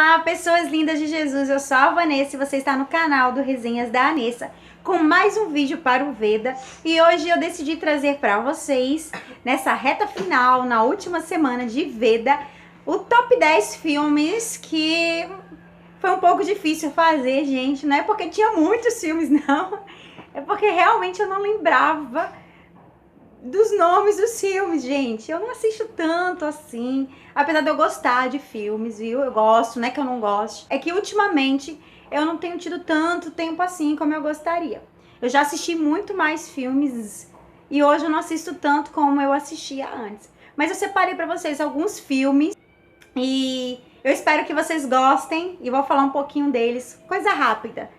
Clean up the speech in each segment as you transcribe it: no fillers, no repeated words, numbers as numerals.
Olá, pessoas lindas de Jesus, eu sou a Vanessa e você está no canal do Resenhas da Anessa com mais um vídeo para o Veda. E hoje eu decidi trazer para vocês, nessa reta final, na última semana de Veda, o top 10 filmes que foi um pouco difícil fazer, gente. Não é porque tinha muitos filmes, não. É porque realmente eu não lembrava dos nomes dos filmes, gente. Eu não assisto tanto assim, apesar de eu gostar de filmes, viu? Eu gosto, não é que eu não gosto. É que ultimamente eu não tenho tido tanto tempo assim como eu gostaria. Eu já assisti muito mais filmes e hoje eu não assisto tanto como eu assistia antes. Mas eu separei pra vocês alguns filmes e eu espero que vocês gostem e vou falar um pouquinho deles, coisa rápida.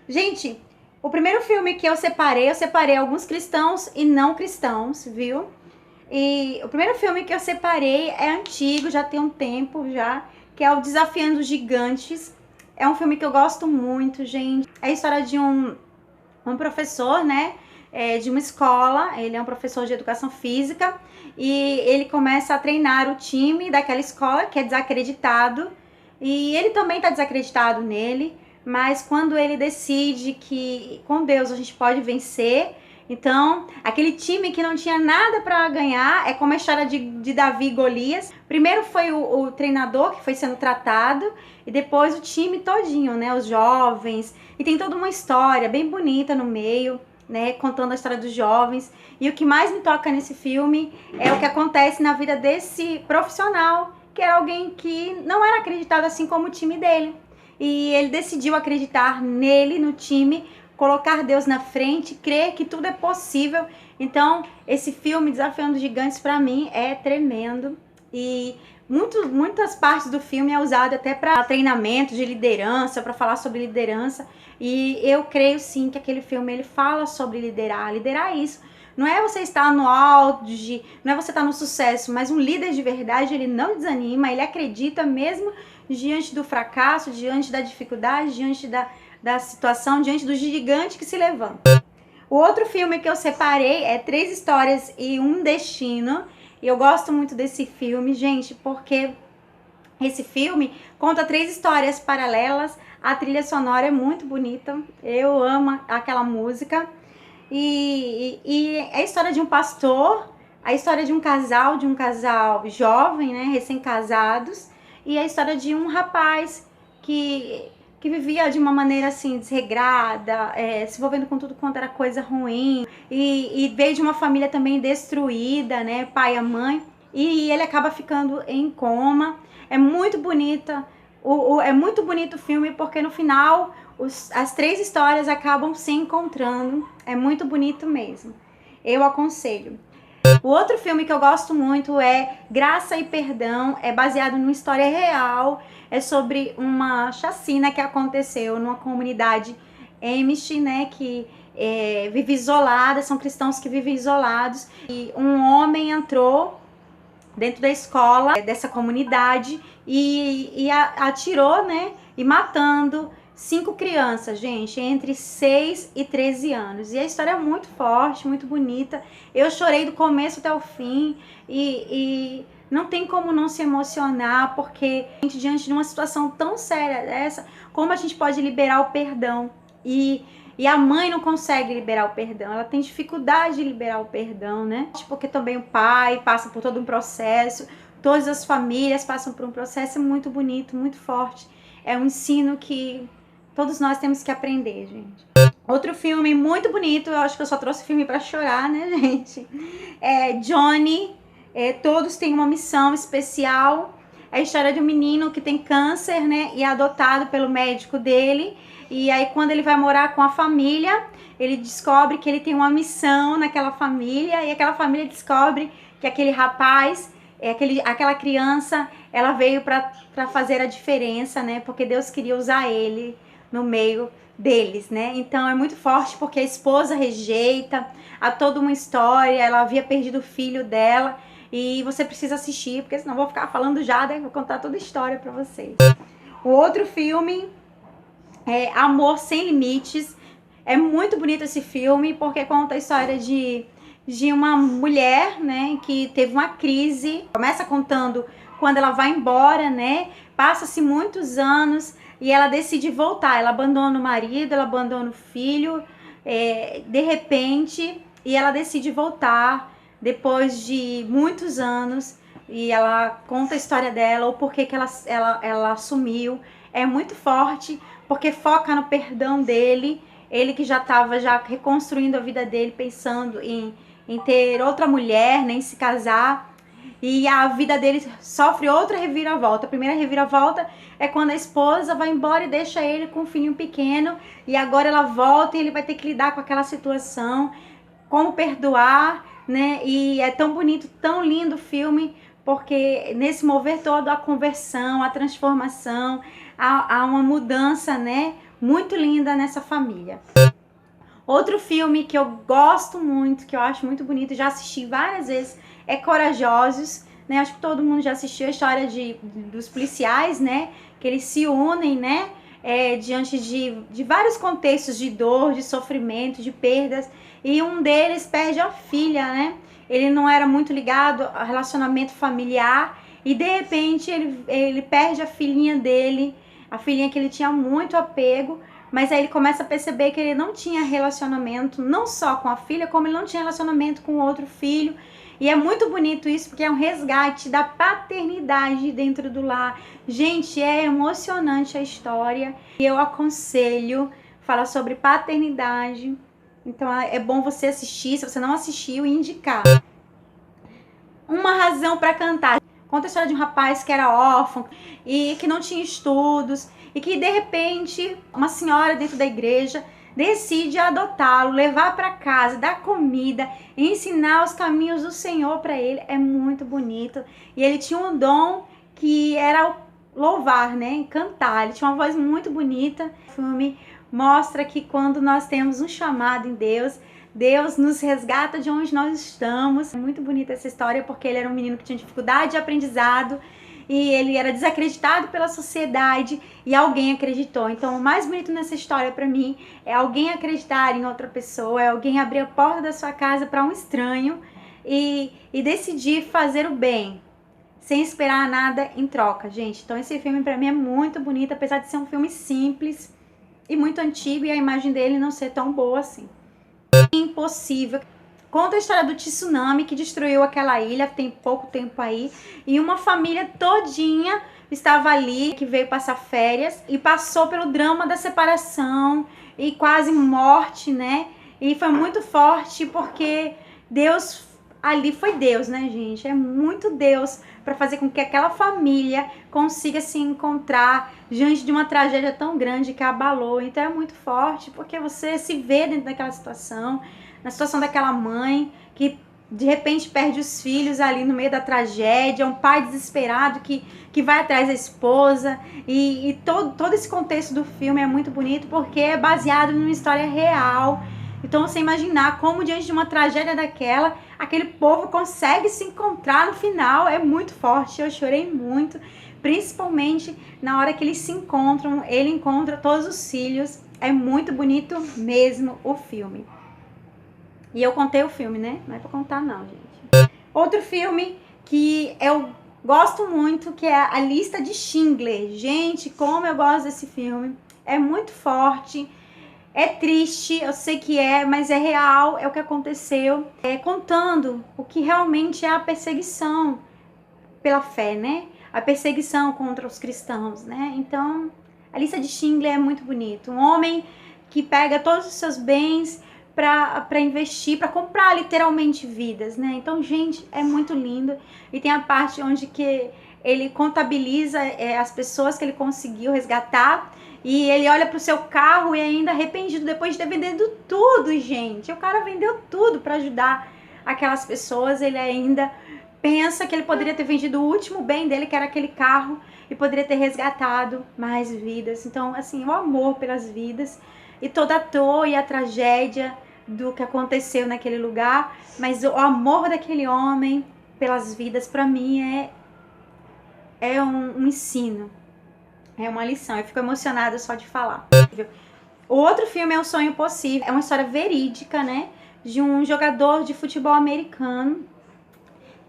Gente, o primeiro filme que eu separei alguns cristãos e não cristãos, viu? E o primeiro filme que eu separei é antigo, já tem um tempo já, que é o Desafiando os Gigantes. É um filme que eu gosto muito, gente. É a história de um professor, né? De uma escola, ele é um professor de educação física e ele começa a treinar o time daquela escola que é desacreditado e ele também está desacreditado nele. Mas quando ele decide que com Deus a gente pode vencer, então aquele time que não tinha nada para ganhar, é como a história de Davi e Golias. Primeiro foi o treinador que foi sendo tratado e depois o time todinho, né, os jovens. E tem toda uma história bem bonita no meio, né, contando a história dos jovens. E o que mais me toca nesse filme é o que acontece na vida desse profissional, que era alguém que não era acreditado assim como o time dele. E ele decidiu acreditar nele, no time, colocar Deus na frente, crer que tudo é possível. Então, esse filme, Desafiando os Gigantes, para mim, é tremendo. E muitas partes do filme é usado até para treinamento de liderança, para falar sobre liderança. E eu creio, sim, que aquele filme, ele fala sobre liderar. Liderar isso. Não é você estar no auge, não é você estar no sucesso, mas um líder de verdade, ele não desanima, ele acredita mesmo diante do fracasso, diante da dificuldade, diante da situação, diante do gigante que se levanta. O outro filme que eu separei é Três Histórias e um Destino. E eu gosto muito desse filme, gente, porque esse filme conta três histórias paralelas. A trilha sonora é muito bonita, eu amo aquela música. E é a história de um pastor, a história de um casal jovem, né, recém-casados, e a história de um rapaz que vivia de uma maneira assim, desregrada, se envolvendo com tudo quanto era coisa ruim, e veio de uma família também destruída, né, pai e mãe, e ele acaba ficando em coma. É muito bonita, é muito bonito o filme, porque no final as três histórias acabam se encontrando. É muito bonito mesmo. Eu aconselho. O outro filme que eu gosto muito é Graça e Perdão. É baseado numa história real. É sobre uma chacina que aconteceu numa comunidade Amish, né? Que vive isolada. São cristãos que vivem isolados. E um homem entrou dentro da escola dessa comunidade e atirou, né? E matando 5 crianças, gente, entre 6 e 13 anos. E a história é muito forte, muito bonita. Eu chorei do começo até o fim e não tem como não se emocionar, porque diante de uma situação tão séria dessa, como a gente pode liberar o perdão? E a mãe não consegue liberar o perdão, ela tem dificuldade de liberar o perdão, né? Porque também o pai passa por todo um processo, todas as famílias passam por um processo muito bonito, muito forte. É um ensino que todos nós temos que aprender, gente. Outro filme muito bonito, eu acho que eu só trouxe filme pra chorar, né, gente? É Johnny, Todos Têm Uma Missão Especial. É a história de um menino que tem câncer, né, e é adotado pelo médico dele. E aí quando ele vai morar com a família, ele descobre que ele tem uma missão naquela família. E aquela família descobre que aquele rapaz, aquela criança, ela veio para fazer a diferença, né? Porque Deus queria usar ele no meio deles, né? Então é muito forte, porque a esposa rejeita, há toda uma história, ela havia perdido o filho dela. E você precisa assistir, porque senão eu vou ficar falando já, né? Vou contar toda a história para vocês. O outro filme é Amor Sem Limites. É muito bonito esse filme, porque conta a história de uma mulher, né, que teve uma crise. Começa contando quando ela vai embora, né? Passa-se muitos anos e ela decide voltar. Ela abandona o marido, ela abandona o filho, de repente, e ela decide voltar depois de muitos anos. E ela conta a história dela, o porquê que ela sumiu. É muito forte, porque foca no perdão dele. Ele que já estava reconstruindo a vida dele, pensando em ter outra mulher, nem se casar. E a vida dele sofre outra reviravolta. A primeira reviravolta é quando a esposa vai embora e deixa ele com um filhinho pequeno. E agora ela volta e ele vai ter que lidar com aquela situação. Como perdoar, né? E é tão bonito, tão lindo o filme, porque nesse mover todo, a conversão, a transformação, há uma mudança, né? Muito linda nessa família. Outro filme que eu gosto muito, que eu acho muito bonito, já assisti várias vezes, é Corajosos, né? Acho que todo mundo já assistiu a história dos policiais, né? Que eles se unem, né? Diante de vários contextos de dor, de sofrimento, de perdas. E um deles perde a filha, né? Ele não era muito ligado ao relacionamento familiar e de repente ele perde a filhinha dele, a filhinha que ele tinha muito apego. Mas aí ele começa a perceber que ele não tinha relacionamento, não só com a filha, como ele não tinha relacionamento com o outro filho. E é muito bonito isso, porque é um resgate da paternidade dentro do lar. Gente, é emocionante a história. E eu aconselho falar sobre paternidade. Então é bom você assistir, se você não assistiu, e indicar. Uma Razão para Cantar. Conta a história de um rapaz que era órfão e que não tinha estudos. E que de repente uma senhora dentro da igreja decide adotá-lo, levar para casa, dar comida, ensinar os caminhos do Senhor para ele. É muito bonito. E ele tinha um dom que era louvar, né? Cantar. Ele tinha uma voz muito bonita. O filme mostra que quando nós temos um chamado em Deus, Deus nos resgata de onde nós estamos. É muito bonita essa história, porque ele era um menino que tinha dificuldade de aprendizado e ele era desacreditado pela sociedade e alguém acreditou. Então, o mais bonito nessa história para mim é alguém acreditar em outra pessoa, é alguém abrir a porta da sua casa para um estranho e decidir fazer o bem, sem esperar nada em troca, gente. Então, esse filme para mim é muito bonito, apesar de ser um filme simples e muito antigo e a imagem dele não ser tão boa assim. Impossível. Conta a história do tsunami que destruiu aquela ilha, tem pouco tempo aí, e uma família todinha estava ali, que veio passar férias e passou pelo drama da separação e quase morte, né? E foi muito forte porque Deus ali foi Deus, né, gente? É muito Deus para fazer com que aquela família consiga se encontrar diante de uma tragédia tão grande que abalou. Então é muito forte porque você se vê dentro daquela situação, na situação daquela mãe que de repente perde os filhos ali no meio da tragédia, um pai desesperado que vai atrás da esposa e todo esse contexto do filme é muito bonito porque é baseado numa história real. Então você imaginar como diante de uma tragédia daquela, aquele povo consegue se encontrar no final, é muito forte. Eu chorei muito, principalmente na hora que eles se encontram, ele encontra todos os filhos. É muito bonito mesmo o filme. E eu contei o filme, né? Não é pra contar não, gente. Outro filme que eu gosto muito, que é A Lista de Schindler. Gente, como eu gosto desse filme. É muito forte. É triste, eu sei que mas é real, é o que aconteceu. Contando o que realmente é a perseguição pela fé, né? A perseguição contra os cristãos, né? Então, A Lista de Schindler é muito bonito. Um homem que pega todos os seus bens para investir, para comprar literalmente vidas, né? Então, gente, é muito lindo. E tem a parte onde que ele contabiliza as pessoas que ele conseguiu resgatar e ele olha pro seu carro e ainda arrependido depois de ter vendido tudo, gente. O cara vendeu tudo para ajudar aquelas pessoas. Ele ainda pensa que ele poderia ter vendido o último bem dele, que era aquele carro, e poderia ter resgatado mais vidas. Então, assim, o amor pelas vidas e toda a dor e a tragédia do que aconteceu naquele lugar, mas o amor daquele homem pelas vidas, para mim, é um ensino, é uma lição. Eu fico emocionada só de falar. O outro filme é O Sonho Possível, é uma história verídica, né, de um jogador de futebol americano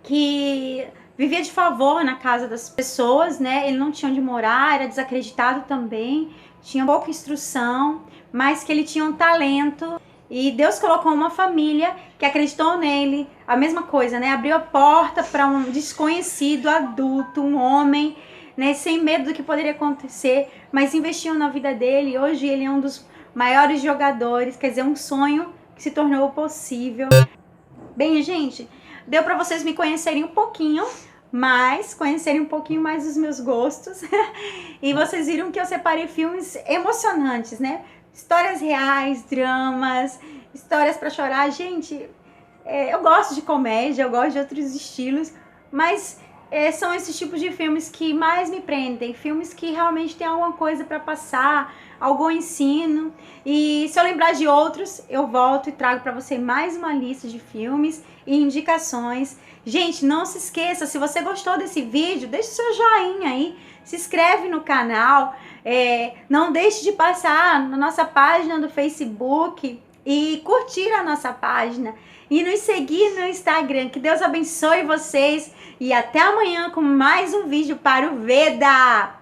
que vivia de favor na casa das pessoas, né? Ele não tinha onde morar, era desacreditado também, tinha pouca instrução, mas que ele tinha um talento. E Deus colocou uma família que acreditou nele. A mesma coisa, né? Abriu a porta para um desconhecido adulto, um homem, né? Sem medo do que poderia acontecer, mas investiu na vida dele. Hoje ele é um dos maiores jogadores, quer dizer, um sonho que se tornou possível. Bem, gente, deu para vocês me conhecerem um pouquinho mais, conhecerem um pouquinho mais dos meus gostos. E vocês viram que eu separei filmes emocionantes, né? Histórias reais, dramas, histórias para chorar. Gente, eu gosto de comédia, eu gosto de outros estilos, mas são esses tipos de filmes que mais me prendem. Filmes que realmente tem alguma coisa para passar, algum ensino. E se eu lembrar de outros, eu volto e trago para você mais uma lista de filmes e indicações. Gente, não se esqueça, se você gostou desse vídeo, deixe seu joinha aí, se inscreve no canal, não deixe de passar na nossa página do Facebook e curtir a nossa página e nos seguir no Instagram. Que Deus abençoe vocês e até amanhã com mais um vídeo para o Veda!